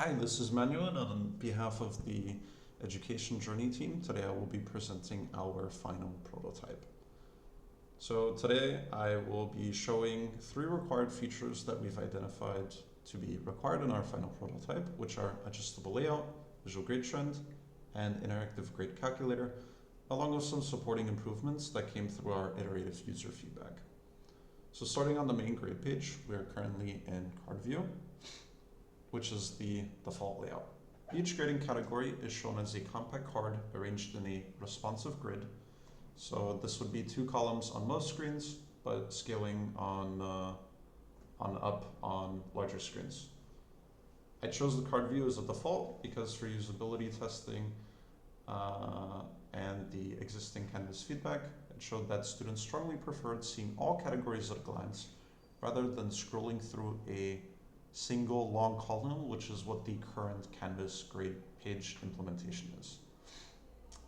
Hi, this is Manuel, and on behalf of the Education Journey team, today I will be presenting our final prototype. So today I will be showing 3 required features that we've identified to be required in our final prototype, which are adjustable layout, visual grade trend, and interactive grade calculator, along with some supporting improvements that came through our iterative user feedback. So starting on the main grade page, we are currently in card view, which is the default layout. Each grading category is shown as a compact card arranged in a responsive grid. So this would be 2 columns on most screens, but scaling on up on larger screens. I chose the card view as a default because for usability testing and the existing Canvas feedback, it showed that students strongly preferred seeing all categories at a glance rather than scrolling through a single long column, which is what the current Canvas grade page implementation is.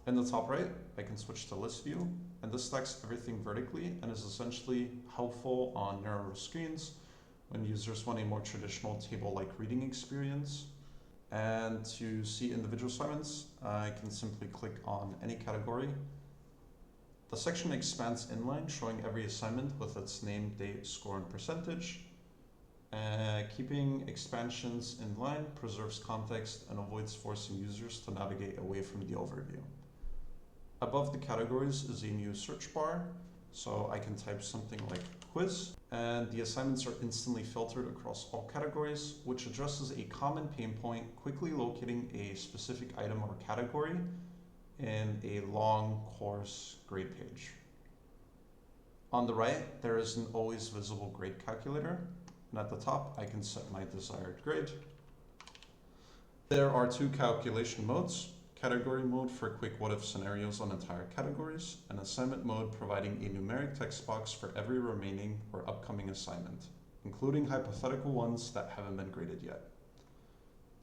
In the top right, I can switch to list view, and this stacks everything vertically and is essentially helpful on narrower screens when users want a more traditional table-like reading experience. And to see individual assignments, I can simply click on any category. The section expands inline, showing every assignment with its name, date, score, and percentage. Keeping expansions in line preserves context and avoids forcing users to navigate away from the overview. Above the categories is a new search bar, so I can type something like quiz, and the assignments are instantly filtered across all categories, which addresses a common pain point, quickly locating a specific item or category in a long course grade page. On the right, there is an always visible grade calculator. And at the top, I can set my desired grade. There are 2 calculation modes: category mode for quick what-if scenarios on entire categories, and assignment mode providing a numeric text box for every remaining or upcoming assignment, including hypothetical ones that haven't been graded yet.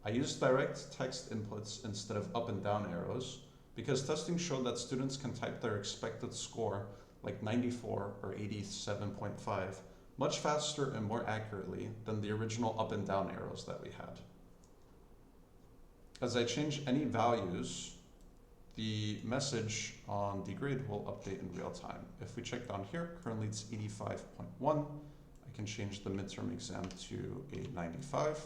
I used direct text inputs instead of up and down arrows because testing showed that students can type their expected score, like 94 or 87.5, much faster and more accurately than the original up and down arrows that we had. As I change any values, the message on the grade will update in real time. If we check down here, currently it's 85.1. I can change the midterm exam to a 95.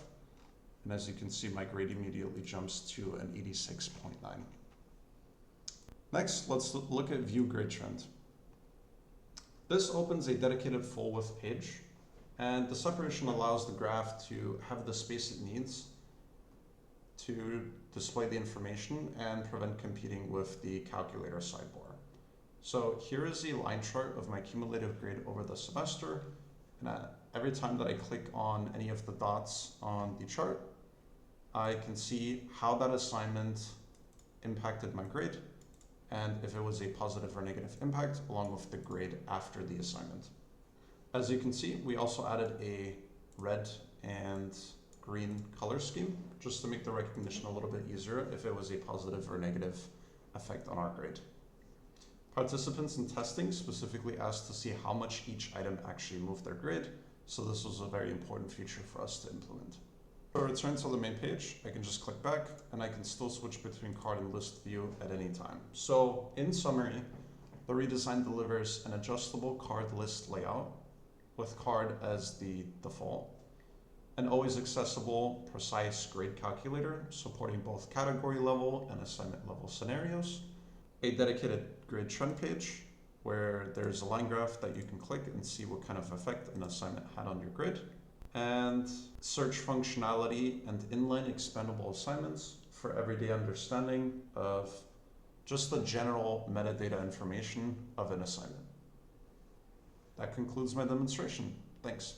And as you can see, my grade immediately jumps to an 86.9. Next, let's look at view grade trend. This opens a dedicated full width page, and the separation allows the graph to have the space it needs to display the information and prevent competing with the calculator sidebar. So here is a line chart of my cumulative grade over the semester, and every time that I click on any of the dots on the chart, I can see how that assignment impacted my grade, and if it was a positive or negative impact, along with the grade after the assignment. As you can see, we also added a red and green color scheme, just to make the recognition a little bit easier if it was a positive or negative effect on our grade. Participants in testing specifically asked to see how much each item actually moved their grade, so this was a very important feature for us to implement. To return to the main page, I can just click back, and I can still switch between card and list view at any time. So in summary, the redesign delivers an adjustable card list layout with card as the default, an always accessible, precise grade calculator supporting both category level and assignment level scenarios, a dedicated grade trend page where there's a line graph that you can click and see what kind of effect an assignment had on your grade, and search functionality and inline expandable assignments for everyday understanding of just the general metadata information of an assignment. That concludes my demonstration. Thanks.